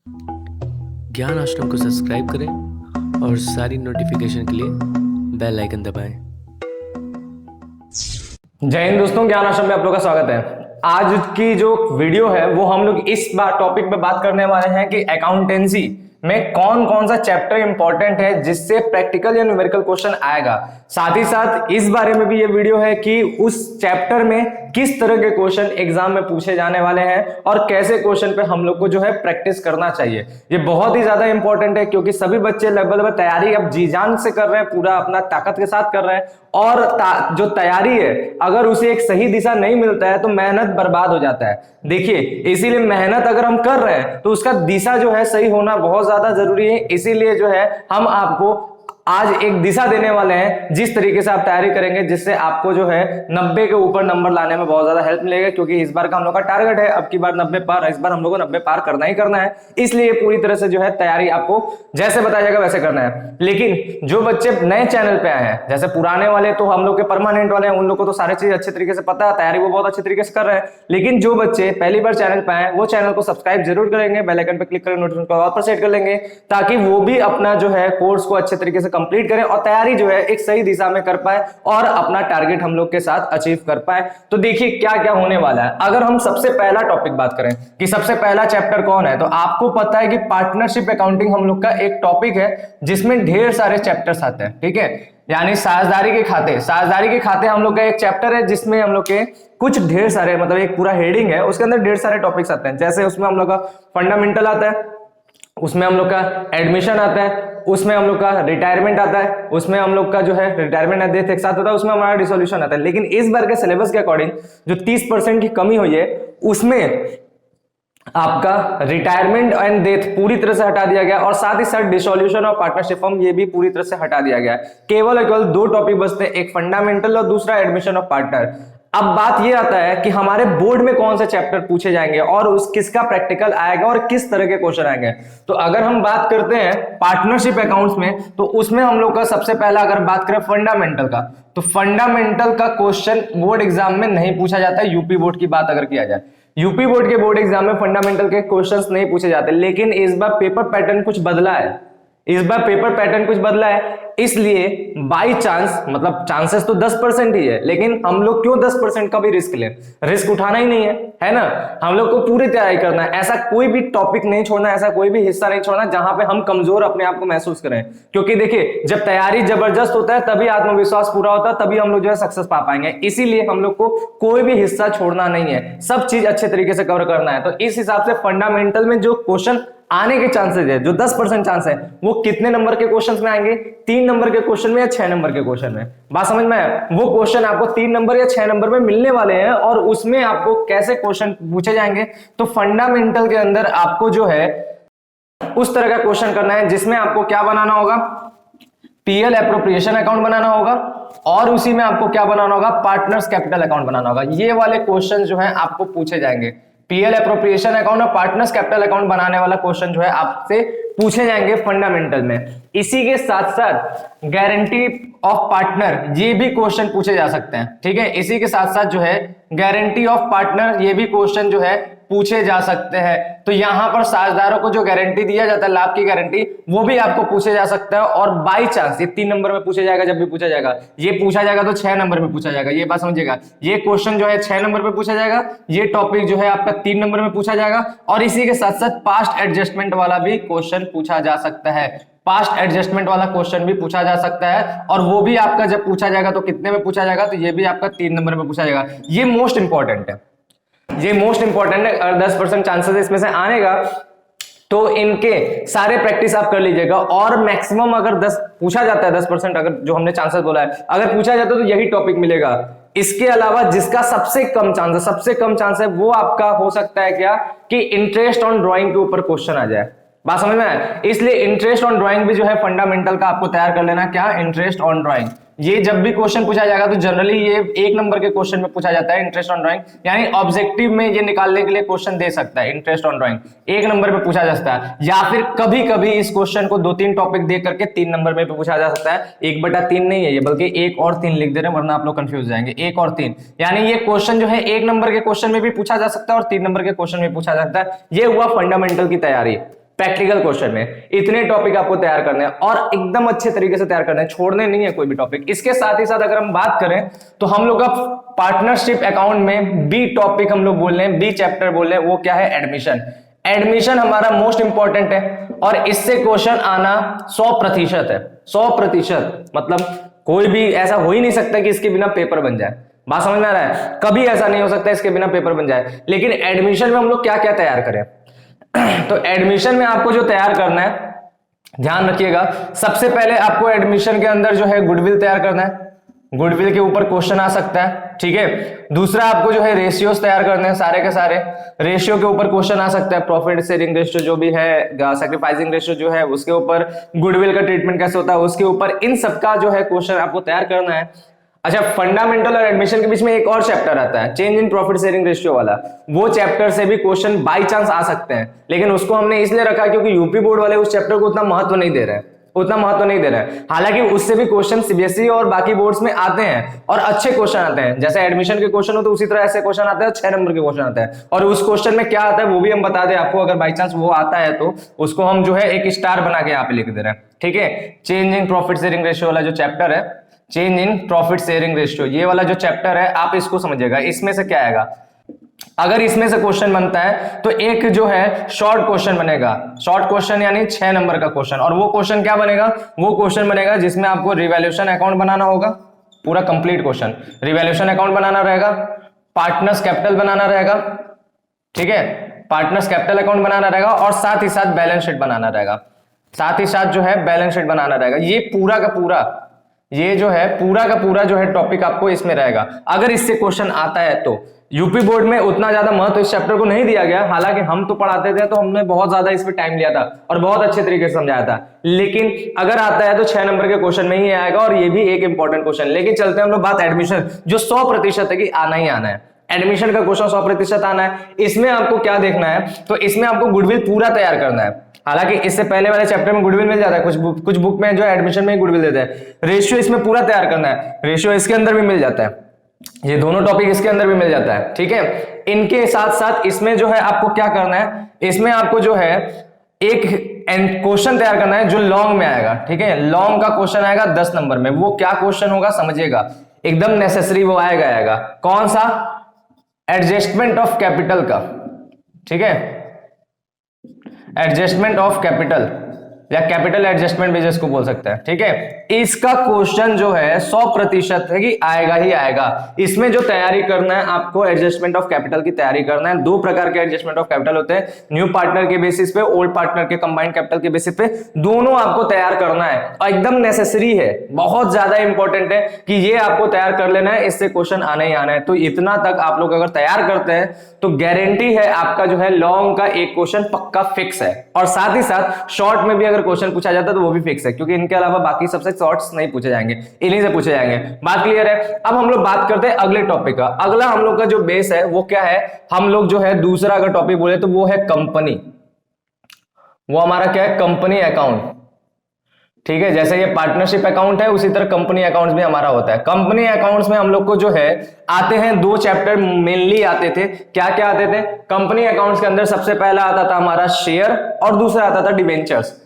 ज्ञान आश्रम को सब्सक्राइब करें और सारी नोटिफिकेशन के लिए बेल आइकन दबाएं। जय हिंद दोस्तों, ज्ञान आश्रम में आप लोगों का स्वागत है। आज की जो वीडियो है वो हम लोग इस बार टॉपिक पे बात करने वाले हैं कि अकाउंटेंसी में कौन कौन सा चैप्टर इंपॉर्टेंट है जिससे प्रैक्टिकल या न्यूमेरिकल क्वेश्चन आएगा। साथ ही साथ इस बारे में भी ये वीडियो है कि उस चैप्टर में किस तरह के क्वेश्चन एग्जाम में पूछे जाने वाले हैं और कैसे क्वेश्चन पे हम लोग को जो है प्रैक्टिस करना चाहिए। ये बहुत ही ज्यादा इंपॉर्टेंट है क्योंकि सभी बच्चे लगभग तैयारी अब जी जान से कर रहे हैं, पूरा अपना ताकत के साथ कर रहे हैं और जो तैयारी है अगर उसे एक सही दिशा नहीं मिलता है तो मेहनत बर्बाद हो जाता है। देखिए, इसीलिए मेहनत अगर हम कर रहे हैं तो उसका दिशा जो है सही होना बहुत ज्यादा जरूरी है। इसीलिए जो है हम आपको आज एक दिशा देने वाले हैं जिस तरीके से आप तैयारी करेंगे जिससे आपको जो है 90 के ऊपर नंबर लाने में बहुत ज्यादा हेल्प मिलेगा। क्योंकि इस बार का हम लोग का टारगेट है अब की बार 90 पार, इस बार हम लोग को 90 पार करना ही करना है। इसलिए पूरी तरह से जो है तैयारी आपको जैसे बताया जाएगा वैसे करना है। लेकिन जो बच्चे नए चैनल पे आए हैं, जैसे पुराने वाले तो हम लोग के परमानेंट वाले हैं, उन लोग को तो सारी चीज अच्छे तरीके से पता है, तैयारी वो बहुत अच्छे तरीके से कर रहे हैं। लेकिन जो बच्चे पहली बार चैनल पे आए वो चैनल को सब्सक्राइब जरूर करेंगे, बेल आइकन पे क्लिक करेंगे, नोटिफिकेशन को ऑल पर सेट कर लेंगे ताकि वो भी अपना जो है कोर्स को अच्छे तरीके से कंप्लीट करें और तैयारी जो है एक सही दिशा में कर पाए और अपना टारगेट हम लोग के साथ अचीव कर पाए। तो देखिए क्या क्या होने वाला है। अगर हम सबसे पहला टॉपिक बात करें कि सबसे पहला चैप्टर कौन है, तो आपको पता है कि पार्टनरशिप अकाउंटिंग हम लोग का एक टॉपिक है जिसमें ढेर सारे चैप्टर्स आते हैं। ठीक है, यानी साझेदारी के खाते हम लोग का एक चैप्टर है जिसमें हम लोग के कुछ ढेर सारे मतलब एक पूरा हेडिंग है, उसके अंदर ढेर सारे टॉपिक्स आते हैं। जैसे उसमें हम लोग का फंडामेंटल आता है, उसमें हम लोग का एडमिशन आता है, उसमें हम लोग का रिटायरमेंट आता है, उसमें हम लोग का जो है रिटायरमेंट एंड डेथ एक साथ होता है, उसमें हमारा डिसोल्यूशन आता है। लेकिन इस बार के सिलेबस के अकॉर्डिंग जो 30% की कमी हुई है उसमें आपका रिटायरमेंट एंड डेथ पूरी तरह से हटा दिया गया और साथ ही साथ डिसोल्यूशन और पार्टनरशिप फॉर्म ये भी पूरी तरह से हटा दिया गया है। केवल और केवल दो टॉपिक बचते हैं, एक फंडामेंटल और दूसरा एडमिशन ऑफ पार्टनर। अब बात यह आता है कि हमारे बोर्ड में कौन से चैप्टर पूछे जाएंगे और उस किसका प्रैक्टिकल आएगा और किस तरह के क्वेश्चन आएंगे। तो अगर हम बात करते हैं पार्टनरशिप अकाउंट्स में तो उसमें हम लोग का सबसे पहला अगर बात करें फंडामेंटल का, तो फंडामेंटल का क्वेश्चन बोर्ड एग्जाम में नहीं पूछा जाता है। यूपी बोर्ड की बात अगर किया जाए, यूपी बोर्ड के बोर्ड एग्जाम में फंडामेंटल के क्वेश्चंस नहीं पूछे जाते। लेकिन इस बार पेपर पैटर्न कुछ बदला है, इसलिए बाई चांस मतलब चांसेस तो 10% ही है, लेकिन हम लोग क्यों 10% का भी रिस्क लें, रिस्क उठाना ही नहीं है ना। हम लोग को पूरी तैयारी करना है, ऐसा कोई भी टॉपिक नहीं छोड़ना, ऐसा कोई भी हिस्सा नहीं छोड़ना जहां पे हम कमजोर अपने आप को महसूस करें। क्योंकि देखिए, जब तैयारी जबरदस्त होता है तभी आत्मविश्वास पूरा होता है, तभी हम लोग जो है सक्सेस पा पाएंगे। इसीलिए हम लोग को कोई भी हिस्सा छोड़ना नहीं है, सब चीज अच्छे तरीके से कवर करना है। तो इस हिसाब से फंडामेंटल में जो क्वेश्चन आने के चांसेस है, जो 10% चांस है, वो कितने नंबर के क्वेश्चंस में आएंगे, 3 नंबर के क्वेश्चन में या 6 नंबर के क्वेश्चन में। बात समझ में आया? वो क्वेश्चन आपको 3 नंबर या 6 नंबर में मिलने वाले हैं और उसमें आपको कैसे क्वेश्चन पूछे जाएंगे। तो फंडामेंटल के अंदर आपको जो है उस तरह का क्वेश्चन करना है जिसमें आपको क्या बनाना होगा, पीएल एप्रोप्रिएशन अकाउंट बनाना होगा और उसी में आपको क्या बनाना होगा, पार्टनर्स कैपिटल अकाउंट बनाना होगा। ये वाले क्वेश्चन जो है आपको पूछे जाएंगे। पीएल एप्रोप्रिएशन अकाउंट और पार्टनर्स कैपिटल अकाउंट बनाने वाला क्वेश्चन जो है आपसे पूछे जाएंगे फंडामेंटल में। इसी के साथ साथ गारंटी ऑफ पार्टनर ये भी क्वेश्चन पूछे जा सकते हैं। ठीक है, इसी के साथ साथ जो है गारंटी ऑफ पार्टनर ये भी क्वेश्चन जो है पूछे जा सकते हैं। तो यहां पर साझेदारों को जो गारंटी दिया जाता है, लाभ की गारंटी, वो भी आपको पूछे जा सकता है। और बाई चांस ये 3 नंबर में पूछा जाएगा, जब भी पूछा जाएगा, ये पूछा जाएगा तो 6 नंबर में पूछा जाएगा। ये बात समझिएगा, ये क्वेश्चन जो है 6 नंबर में पूछा जाएगा, ये टॉपिक जो है आपका 3 नंबर में पूछा जाएगा। और इसी के साथ साथ पास्ट एडजस्टमेंट वाला भी क्वेश्चन पूछा जा सकता है, पास्ट एडजस्टमेंट वाला क्वेश्चन भी पूछा जा सकता है। और वो भी आपका जब पूछा जाएगा तो कितने में पूछा जाएगा, तो ये भी आपका 3 नंबर में पूछा जाएगा। ये मोस्ट इंपॉर्टेंट है, ये मोस्ट इंपॉर्टेंट है। अगर 10% चांसेस इसमें से आने का तो इनके सारे प्रैक्टिस आप कर लीजिएगा। और मैक्सिमम अगर 10 पूछा जाता है, 10% अगर जो हमने चांसेस बोला है अगर पूछा जाता है तो यही टॉपिक मिलेगा। इसके अलावा जिसका सबसे कम चांस है वो आपका हो सकता है क्या कि इंटरेस्ट ऑन ड्राइंग के ऊपर क्वेश्चन आ जाए। बात समझ में आए? इसलिए इंटरेस्ट ऑन ड्राइंग भी जो है फंडामेंटल का आपको तैयार कर लेना। क्या? Interest on drawing. ये जब भी क्वेश्चन पूछा जाएगा तो जनरली ये 1 नंबर के क्वेश्चन में पूछा जाता है इंटरेस्ट ऑन ड्राइंग, यानी ऑब्जेक्टिव में ये निकालने के लिए क्वेश्चन दे सकता है। इंटरेस्ट ऑन ड्राइंग 1 नंबर पे पूछा जा सकता है, या फिर कभी कभी इस क्वेश्चन को 2-3 टॉपिक दे करके 3 नंबर में भी पूछा जा सकता है। 1/3 नहीं है ये, बल्कि 1 और 3 लिख दे रहे हैं, वरना आप लोग कंफ्यूज जाएंगे। 1 और 3 यानी ये क्वेश्चन जो है 1 नंबर के क्वेश्चन में भी पूछा जा सकता है और 3 नंबर के क्वेश्चन में पूछा जा सकता है। ये हुआ फंडामेंटल की तैयारी। प्रैक्टिकल क्वेश्चन में इतने टॉपिक आपको तैयार करने हैं और एकदम अच्छे तरीके से तैयार करने हैं, छोड़ने नहीं है कोई भी टॉपिक। इसके साथ ही साथ अगर हम बात करें तो हम लोग का पार्टनरशिप अकाउंट में बी टॉपिक हम लोग बोल रहे हैं, बी चैप्टर बोल रहे हैं, वो क्या है? एडमिशन। एडमिशन हमारा मोस्ट इंपॉर्टेंट है और इससे क्वेश्चन आना 100% है। 100% मतलब कोई भी ऐसा हो ही नहीं सकता कि इसके बिना पेपर बन जाए। बात समझ में आ रहा है? कभी ऐसा नहीं हो सकता इसके बिना पेपर बन जाए। लेकिन एडमिशन में हम लोग क्या क्या तैयार करें? तो एडमिशन में आपको जो तैयार करना है, ध्यान रखिएगा, सबसे पहले आपको एडमिशन के अंदर जो है गुडविल तैयार करना है। गुडविल के ऊपर क्वेश्चन आ सकता है, ठीक है। दूसरा आपको जो है रेशियोज तैयार करने हैं, सारे के सारे रेशियो के ऊपर क्वेश्चन आ सकता है। प्रॉफिट शेयरिंग रेशियो जो भी है, सैक्रिफाइसिंग रेशियो जो है उसके ऊपर, गुडविल का ट्रीटमेंट कैसे होता है उसके ऊपर, इन सबका जो है क्वेश्चन आपको तैयार करना है। अच्छा, फंडामेंटल और एडमिशन के बीच में एक और चैप्टर आता है, change in profit sharing ratio वाला। वो चैप्टर से भी क्वेश्चन बाय चांस आ सकते हैं, लेकिन उसको हमने इसलिए रखा क्योंकि यूपी बोर्ड वाले उस चैप्टर को उतना महत्व नहीं दे रहे हैं, हालांकि उससे भी क्वेश्चन सीबीएसई और बाकी बोर्ड्स में आते हैं और अच्छे क्वेश्चन आते हैं। जैसे एडमिशन के क्वेश्चन हो तो उसी तरह ऐसे क्वेश्चन आते हैं, 6 नंबर के क्वेश्चन आते हैं। और उस क्वेश्चन में क्या आता है वो भी हम बता दें आपको, अगर बाई चांस वो आता है तो उसको हम जो है एक स्टार बना के यहाँ पे लिख दे रहे हैं, ठीक है। Change in profit sharing ratio वाला जो चैप्टर है, change in profit sharing ratio, ये वाला जो चैप्टर है आप इसको समझिएगा। इसमें से क्या आएगा? अगर इसमें से क्वेश्चन बनता है तो एक जो है शॉर्ट क्वेश्चन बनेगा। शॉर्ट क्वेश्चन यानी 6 नंबर का क्वेश्चन। और वो क्वेश्चन क्या बनेगा? वो क्वेश्चन बनेगा जिसमें आपको रिवैल्यूएशन अकाउंट बनाना होगा, पूरा कंप्लीट क्वेश्चन। रिवैल्यूएशन अकाउंट बनाना रहेगा, पार्टनर्स कैपिटल बनाना रहेगा, ठीक है, पार्टनर्स कैपिटल अकाउंट बनाना रहेगा और साथ ही साथ बैलेंस शीट बनाना रहेगा। साथ ही साथ जो है बैलेंस शीट बनाना रहेगा। ये पूरा का पूरा, ये जो है पूरा का पूरा जो है टॉपिक आपको इसमें रहेगा। अगर इससे क्वेश्चन आता है तो यूपी बोर्ड में उतना ज्यादा महत्व इस चैप्टर को नहीं दिया गया, हालांकि हम तो पढ़ाते थे तो हमने बहुत ज्यादा इस पे टाइम लिया था और बहुत अच्छे तरीके से समझाया था। लेकिन अगर आता है तो 6 नंबर के क्वेश्चन में ही आएगा और ये भी एक इंपॉर्टेंट क्वेश्चन। लेकिन चलते हैं हम लोग बात एडमिशन, जो 100% है कि आना ही आना है। एडमिशन का क्वेश्चन 100% आना है। इसमें आपको क्या देखना है? तो इसमें आपको गुडविल पूरा तैयार करना है। हालांकि इससे पहले वाले चैप्टर में गुडविल मिल जाता है, कुछ बुक में जो एडमिशन में ही गुडविल देते हैं। रेशियो इसमें पूरा तैयार करना है, रेशियो इसके अंदर भी मिल जाता है, ये दोनों टॉपिक इसके अंदर भी मिल जाता है, ठीक है। इनके साथ साथ इसमें जो है आपको क्या करना है? इसमें आपको जो है एक क्वेश्चन तैयार करना है जो लॉन्ग में आएगा, ठीक है। लॉन्ग का क्वेश्चन आएगा 10 नंबर में। वो क्या क्वेश्चन होगा समझिएगा, एकदम नेसेसरी वो आएगा। कौन सा? एडजस्टमेंट ऑफ कैपिटल का, ठीक है, एडजस्टमेंट ऑफ कैपिटल या कैपिटल एडजस्टमेंट भी जिसको बोल सकते हैं, ठीक है। इसका क्वेश्चन जो है 100% है कि आएगा ही आएगा। इसमें जो तैयारी करना है आपको, एडजस्टमेंट ऑफ कैपिटल की तैयारी करना है। 2 प्रकार के एडजस्टमेंट ऑफ कैपिटल होते हैं, न्यू पार्टनर के बेसिस पे, ओल्ड पार्टनर के कंबाइंड कैपिटल के बेसिस पे, दोनों आपको तैयार करना है और एकदम नेसेसरी है, बहुत ज्यादा इंपॉर्टेंट है कि ये आपको तैयार कर लेना है, इससे क्वेश्चन आना ही आना है। तो इतना तक आप लोग अगर तैयार करते हैं तो गारंटी है आपका जो है लॉन्ग का एक क्वेश्चन पक्का फिक्स है। और साथ ही साथ शॉर्ट में भी अगर क्वेश्चन पूछा जाता है तो वो भी फिक्स है, क्योंकि इनके अलावा बाकी सबसे शॉर्ट्स नहीं पूछे जाएंगे, इन्हीं से पूछे जाएंगे। बात क्लियर है? अब हम लोग बात करते हैं अगले टॉपिक का। अगला हम लोग का जो बेस है वो क्या है? हम लोग जो है दूसरा अगर टॉपिक बोले तो वो है कंपनी। वो हमारा क्या है? कंपनी अकाउंट, ठीक है। जैसे ये पार्टनरशिप अकाउंट है उसी तरह कंपनी अकाउंट्स भी हमारा होता है। कंपनी अकाउंट्स में हम लोग को जो है आते हैं 2 चैप्टर मेनली आते थे। क्या क्या आते थे? कंपनी अकाउंट्स के अंदर सबसे पहला आता था हमारा शेयर और दूसरा आता था डिबेंचर्स।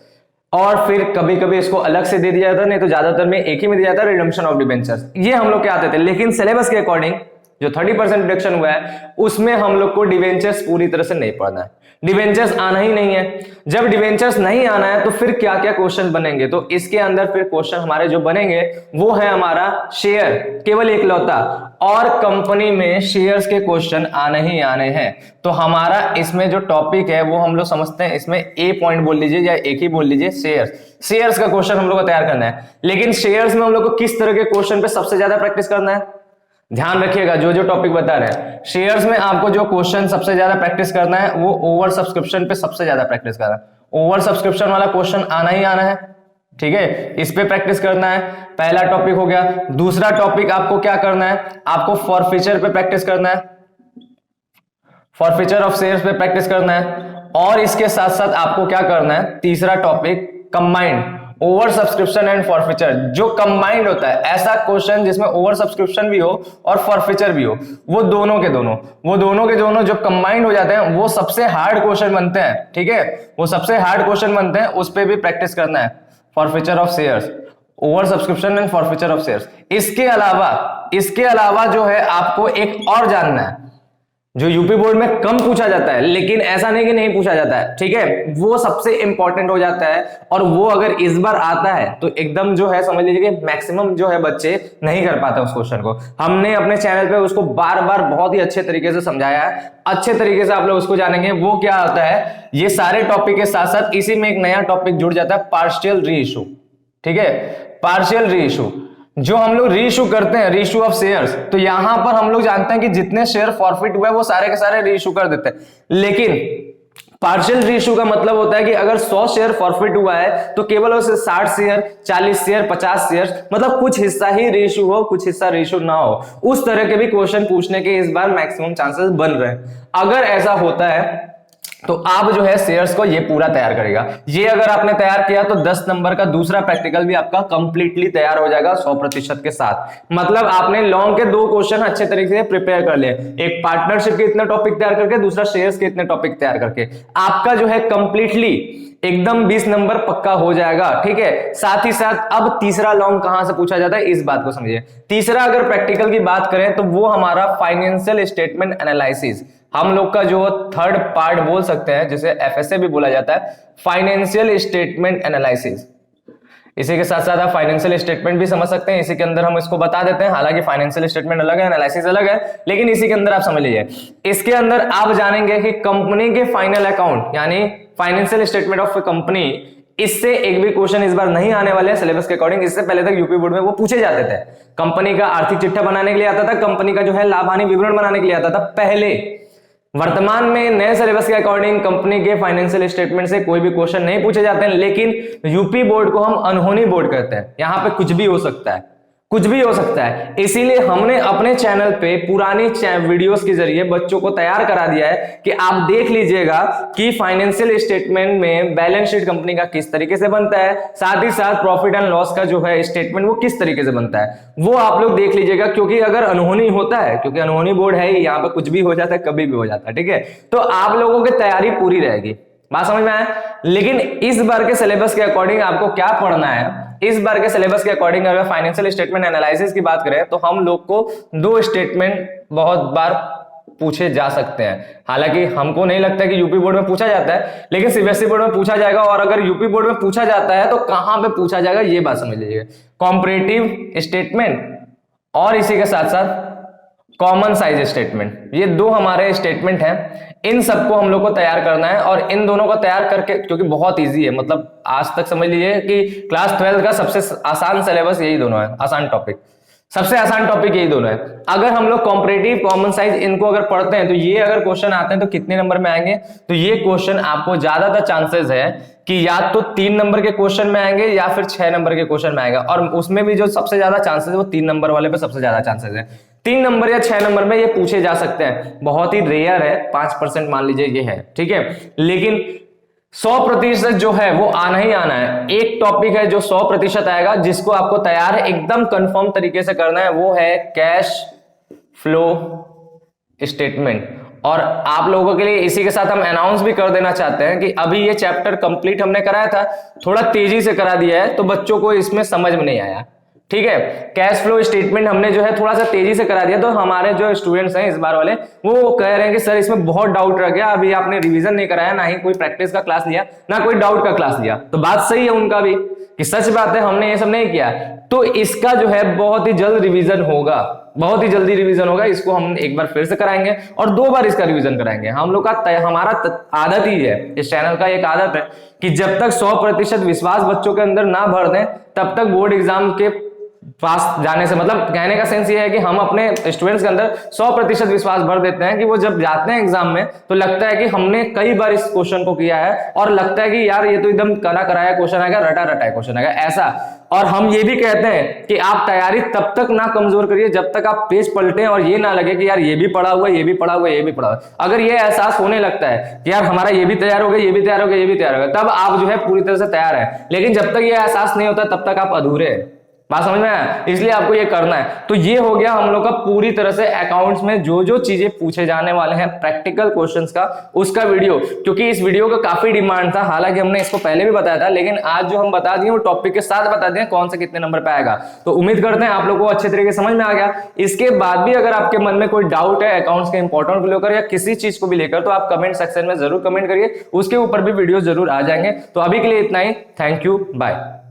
और फिर कभी कभी इसको अलग से दे दिया जाता, नहीं तो ज्यादातर में एक ही में दिया जाता, रिडम्पशन ऑफ डिबेंचर्स। ये हम लोग के आते थे। लेकिन सिलेबस के अकॉर्डिंग जो 30% रिडक्शन हुआ है उसमें हम लोग को डिबेंचर्स पूरी तरह से नहीं पढ़ना है। डिबेंचर्स आना ही नहीं है। जब डिबेंचर्स नहीं आना है तो फिर क्या क्या क्वेश्चन बनेंगे? तो इसके अंदर फिर क्वेश्चन हमारे जो बनेंगे वो है हमारा शेयर, केवल एकलौता, और कंपनी में शेयर्स के क्वेश्चन आने ही आने हैं। तो हमारा इसमें जो टॉपिक है वो हम लोग समझते हैं, इसमें ए पॉइंट बोल लीजिए या एक ही बोल लीजिए, शेयर्स का क्वेश्चन हम लोग को तैयार करना है। लेकिन शेयर्स में हम लोग को किस तरह के क्वेश्चन पे सबसे ज्यादा प्रैक्टिस करना है? ध्यान रखिएगा, जो जो टॉपिक बता रहे हैं, शेयर्स में आपको जो क्वेश्चन सबसे ज्यादा प्रैक्टिस करना है वो ओवर सब्सक्रिप्शन पे सबसे ज्यादा प्रैक्टिस करना है। ओवर सब्सक्रिप्शन वाला क्वेश्चन आना ही आना है, ठीक है, इस पे प्रैक्टिस करना है। पहला टॉपिक हो गया। दूसरा टॉपिक आपको क्या करना है? आपको फॉरफीचर पे प्रैक्टिस करना है, फॉरफीचर ऑफ शेयर्स पे प्रैक्टिस करना है। और इसके साथ साथ आपको क्या करना है? तीसरा topic combined, over subscription and forfeiture, जो कंबाइंड होता है, ऐसा क्वेश्चन जिसमें ओवर सब्सक्रिप्शन भी हो और फॉरफीचर भी हो, वो दोनों के दोनों जब कंबाइंड हो जाते हैं वो सबसे हार्ड क्वेश्चन बनते हैं। ठीक है, वो सबसे हार्ड क्वेश्चन बनते हैं, उस पर भी प्रैक्टिस करना है। Forfeiture of shares, over subscription and forfeiture of shares. इसके अलावा जो है आपको एक और जानना है जो यूपी बोर्ड में कम पूछा जाता है, लेकिन ऐसा नहीं कि नहीं पूछा जाता है। ठीक है, वो सबसे इंपॉर्टेंट हो जाता है, और वो अगर इस बार आता है तो एकदम जो है समझ लीजिए कि मैक्सिमम जो है बच्चे नहीं कर पाते उस क्वेश्चन को। हमने अपने चैनल पे उसको बार बार बहुत ही अच्छे तरीके से समझाया है, अच्छे तरीके से आप लोग उसको जानेंगे। वो क्या होता है, ये सारे टॉपिक के साथ साथ इसी में एक नया टॉपिक जुड़ जाता है, पार्शियल रीइश्यू। ठीक है, पार्शियल रीइश्यू, जो हम लोग रीइश्यू करते हैं, रीइश्यू ऑफ शेयर्स, तो यहां पर हम लोग जानते हैं कि जितने शेयर फॉरफिट हुए वो सारे के सारे रीइश्यू कर देते हैं। लेकिन पार्शियल रीइश्यू का मतलब होता है कि अगर 100 शेयर फॉरफिट हुआ है तो केवल उसे 60 शेयर, 40 शेयर, 50 शेयर, मतलब कुछ हिस्सा ही रीइश्यू हो, कुछ हिस्सा रीइश्यू ना हो। उस तरह के भी क्वेश्चन पूछने के इस बार मैक्सिमम चांसेस बन रहे हैं। अगर ऐसा होता है तो आप जो है शेयर्स को ये पूरा तैयार करेगा। ये अगर आपने तैयार किया तो 10 नंबर का दूसरा प्रैक्टिकल भी आपका कंप्लीटली तैयार हो जाएगा 100% के साथ। मतलब आपने लॉन्ग के 2 क्वेश्चन अच्छे तरीके से प्रिपेयर कर लिए, एक पार्टनरशिप के इतने टॉपिक तैयार करके, दूसरा शेयर्स के इतने टॉपिक तैयार करके, आपका जो है कंप्लीटली एकदम 20 नंबर पक्का हो जाएगा। ठीक है, साथ ही साथ अब तीसरा लॉन्ग कहां से पूछा जाता है, इस बात को समझिए। तीसरा अगर प्रैक्टिकल की बात करें तो वो हमारा फाइनेंशियल स्टेटमेंट एनालिसिस, हम लोग का जो थर्ड पार्ट बोल सकते हैं, जिसे एफएसए भी बोला जाता है, फाइनेंशियल स्टेटमेंट एनालिसिस। इसी के साथ साथ आप फाइनेंशियल स्टेटमेंट भी समझ सकते हैं, इसी के अंदर हम इसको बता देते हैं। हालांकि फाइनेंशियल स्टेटमेंट अलग है, एनालिसिस अलग है, लेकिन इसी के अंदर आप समझ लीजिए। इसके अंदर आप जानेंगे कि कंपनी के फाइनल अकाउंट, यानी फाइनेंशियल स्टेटमेंट ऑफ कंपनी, इससे एक भी क्वेश्चन इस बार नहीं आने वाले हैं सिलेबस के अकॉर्डिंग। इससे पहले तक यूपी बोर्ड में वो पूछे जाते थे। कंपनी का आर्थिक चिट्ठा बनाने के लिए आता था, कंपनी का जो है लाभ हानि विवरण बनाने के लिए आता था पहले। वर्तमान में नए सिलेबस के अकॉर्डिंग कंपनी के फाइनेंशियल स्टेटमेंट से कोई भी क्वेश्चन नहीं पूछे जाते हैं, लेकिन यूपी बोर्ड को हम अनहोनी बोर्ड कहते हैं। यहां पे कुछ भी हो सकता है, कुछ भी हो सकता है। इसीलिए हमने अपने चैनल पे पुरानी वीडियोस के जरिए बच्चों को तैयार करा दिया है कि आप देख लीजिएगा कि फाइनेंशियल स्टेटमेंट में बैलेंस शीट कंपनी का किस तरीके से बनता है, साथ ही साथ प्रॉफिट एंड लॉस का जो है स्टेटमेंट वो किस तरीके से बनता है, वो आप लोग देख लीजिएगा। क्योंकि अगर अनहोनी होता है, क्योंकि अनहोनी बोर्ड है, यहाँ पे कुछ भी हो जाता है, कभी भी हो जाता है। ठीक है, तो आप लोगों की तैयारी पूरी रहेगी। बात समझ में आया? लेकिन इस बार के सिलेबस के अकॉर्डिंग आपको क्या पढ़ना है, इस बार के सिलेबस के अकॉर्डिंग अगर फाइनेंशियल स्टेटमेंट एनालिसिस की बात करें तो हम लोग को 2 स्टेटमेंट बहुत बार पूछे जा सकते हैं। हालांकि हमको नहीं लगता कि यूपी बोर्ड में पूछा जाता है, लेकिन सीबीएसई बोर्ड में पूछा जाएगा। और अगर यूपी बोर्ड में पूछा जाता है तो कहां पे पूछा जाएगा, ये बात समझ लीजिएगा। कॉम्परेटिव स्टेटमेंट और इसी के साथ साथ कॉमन साइज स्टेटमेंट, ये 2 हमारे स्टेटमेंट हैं। इन सबको हम लोग को तैयार करना है, और इन दोनों को तैयार करके, क्योंकि बहुत इजी है, मतलब आज तक समझ लीजिए कि क्लास 12 का सबसे आसान सिलेबस यही दोनों है, आसान टॉपिक, सबसे आसान टॉपिक यही दोनों है। अगर हम लोग कॉम्परेटिव, कॉमन साइज इनको अगर पढ़ते हैं तो ये अगर क्वेश्चन आते हैं तो कितने नंबर में आएंगे, तो ये क्वेश्चन आपको ज्यादातर चांसेस है कि या तो 3 नंबर के क्वेश्चन में आएंगे या फिर 6 नंबर के क्वेश्चन में आएगा। और उसमें भी जो सबसे ज्यादा चांसेस है वो 3 नंबर वाले पे सबसे ज्यादा चांसेस है। 3 नंबर या 6 नंबर में ये पूछे जा सकते हैं, बहुत ही रेयर है, 5% मान लीजिए ये है। ठीक है, लेकिन 100% जो है वो आना ही आना है। एक टॉपिक है जो 100% आएगा, जिसको आपको तैयार एकदम कंफर्म तरीके से करना है, वो है कैश फ्लो स्टेटमेंट। और आप लोगों के लिए इसी के साथ हम अनाउंस भी कर देना चाहते हैं कि अभी ये चैप्टर कंप्लीट हमने कराया था, थोड़ा तेजी से करा दिया है, तो बच्चों को इसमें समझ में नहीं आया। ठीक है, कैश फ्लो स्टेटमेंट हमने जो है थोड़ा सा तेजी से करा दिया, तो हमारे जो स्टूडेंट्स हैं इस बार वाले, वो कह रहे हैं कि सर इसमें बहुत डाउट रह गया, अभी आपने रिवीजन नहीं कराया, ना ही कोई प्रैक्टिस का क्लास लिया, ना कोई डाउट का क्लास लिया। तो बात सही है उनका भी कि सच बात है, हमने ये सब नहीं किया। तो इसका जो है बहुत ही जल्द रिवीजन होगा, बहुत ही जल्दी रिवीजन होगा। इसको हम एक बार फिर से कराएंगे और 2 बार इसका रिवीजन कराएंगे। हम लोग का हमारा आदत ही है, इस चैनल का एक आदत है कि जब तक 100% विश्वास बच्चों के अंदर ना भर दें, तब तक बोर्ड एग्जाम के पास जाने से, मतलब कहने का सेंस ये है कि हम अपने स्टूडेंट्स के अंदर 100% विश्वास भर देते हैं कि वो जब जाते हैं एग्जाम में तो लगता है कि हमने कई बार इस क्वेश्चन को किया है और लगता है कि यार ये तो एकदम करा कराया क्वेश्चन आएगा, रटा रटाया क्वेश्चन आएगा ऐसा। और हम ये भी कहते हैं कि आप तैयारी तब तक ना कमजोर करिए जब तक आप पेज पलटें और ये ना लगे कि यार ये भी पढ़ा हुआ, ये भी पढ़ा हुआ, ये भी पढ़ा हुआ। अगर ये एहसास होने लगता है कि यार हमारा ये भी तैयार हो गया, ये भी तैयार हो गया, ये भी तैयार हो गया, तब आप जो है पूरी तरह से तैयार है। लेकिन जब तक ये एहसास नहीं होता तब तक आप अधूरे हैं। बात समझ में आया? इसलिए आपको ये करना है। तो ये हो गया हम लोग का पूरी तरह से अकाउंट्स में जो जो चीजें पूछे जाने वाले हैं प्रैक्टिकल क्वेश्चंस का, उसका वीडियो। क्योंकि इस वीडियो का काफी डिमांड था, हालांकि हमने इसको पहले भी बताया था, लेकिन आज जो हम बता दिए वो टॉपिक के साथ बता दिए कौन से कितने नंबर पे आएगा। तो उम्मीद करते हैं आप लोगों को अच्छे तरीके से समझ में आ गया। इसके बाद भी अगर आपके मन में कोई डाउट है अकाउंट्स के इंपॉर्टेंट को लेकर या किसी चीज को भी लेकर, तो आप कमेंट सेक्शन में जरूर कमेंट करिए, उसके ऊपर भी वीडियो जरूर आ जाएंगे। तो अभी के लिए इतना ही, थैंक यू, बाय।